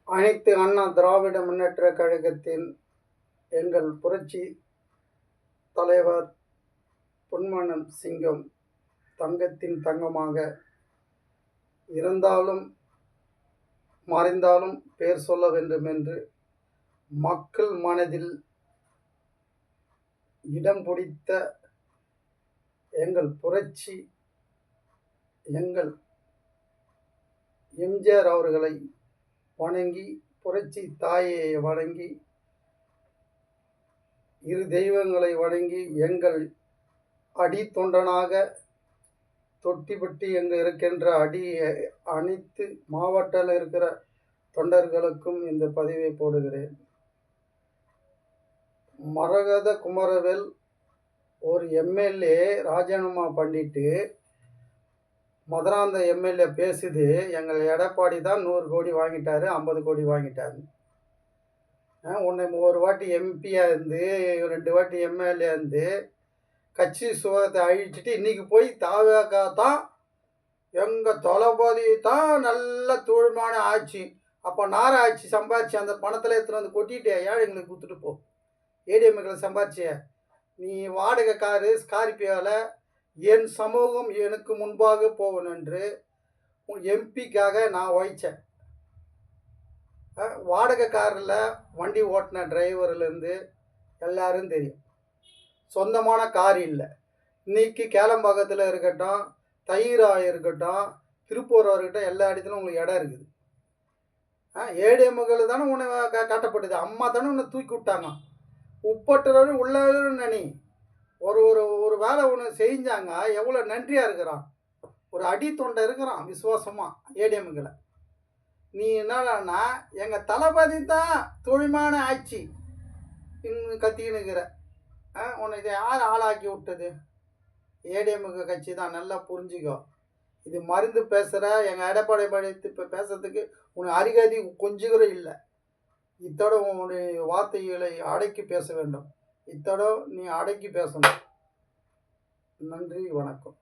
அனைத்து அண்ணா திராவிட முன்னேற்றக் கழகத்தின் எங்கள் புரட்சி தலைவர் பொன்மனம் சிங்கம் தங்கத்தின் தங்கமாக இருந்தாலும் மறைந்தாலும் பேர் சொல்ல வேண்டும் என்று மக்கள் மனதில் இடம் பிடித்த எங்கள் புரட்சி எங்கள் எம்ஜிஆர் அவர்களை வணங்கி, புரட்சி தாயை வணங்கி, இரு தெய்வங்களை வணங்கி, எங்கள் அடி தொண்டனாக தொட்டிப்பட்டி எங்கே இருக்கின்ற அனைத்து மாவட்டத்தில் இருக்கிற தொண்டர்களுக்கும் இந்த பதிவை போடுகிறேன். மரகத குமரவேல் ஒரு எம்எல்ஏ ராஜினாமா பண்ணிட்டு மதுராந்த எம்எல்ஏ பேசுது, எங்கள் எடப்பாடி தான் 100 கோடி வாங்கிட்டாரு, 50 கோடி வாங்கிட்டாரு. உன்னை ஒரு வாட்டி எம்பியாக இருந்து 2 வாட்டி எம்எல்ஏ இருந்து கட்சி சுகத்தை அழிச்சிட்டு இன்றைக்கி போய் தாவேக்கா தான் எங்கள் தளபதி தான் நல்ல தூய்மையான ஆட்சி. அப்போ நார ஆட்சி சம்பாதிச்சு அந்த பணத்தில் எடுத்துகிட்டு வந்து கொட்டிட்டு ஏழைங்களுக்கு கொடுத்துட்டு போ. ஏடிஎம்களை சம்பாதிச்சிய நீ வாடகை காரு ஸ்கார்பியோவில் என் சமூகம் எனக்கு முன்பாக போகணும் என்று எம்பிக்காக நான் உழைச்சேன். வாடகை காரில் வண்டி ஓட்டின டிரைவர்லேருந்து எல்லாரும் தெரியும். சொந்தமான கார் இல்லை. இன்றைக்கி கேளம்பாக்கத்தில் இருக்கட்டும், தயிராக இருக்கட்டும், திருப்பூராக இருக்கட்டும், எல்லா இடத்துலையும் உங்களுக்கு இடம் இருக்குது. ஏடிஎம்கள் தானே உன்னை காட்டப்பட்டது. அம்மா தானே உன்னை தூக்கி விட்டாங்க. உப்பட்டுறவரு உள்ளவரு நினை ஒரு ஒரு ஒரு வேலை ஒன்று செஞ்சாங்க, எவ்வளோ நன்றியாக இருக்கிறான். ஒரு அடி தொண்டை இருக்கிறான் விசுவாசமாக ஏடிஎம்களை. நீ என்னன்னா எங்கள் தளபதி தான் தூய்மையான ஆட்சி இன்னும் கத்திக்கினுக்கிற. உன்னை இதை யார் ஆளாக்கி விட்டது? ஏடிஎம்கு கட்சி தான். நல்லா புரிஞ்சுக்கோ. இது மருந்து பேசுகிற எங்கள் எடப்பாடி படித்து இப்போ பேசுறதுக்கு உனக்கு அருகதி கொஞ்சம் கூட இல்லை. இத்தோட உன்னுடைய வார்த்தைகளை அடக்கி பேச வேண்டும். இத்தோட நீ அடக்கி பேசணும். நன்றி, வணக்கம்.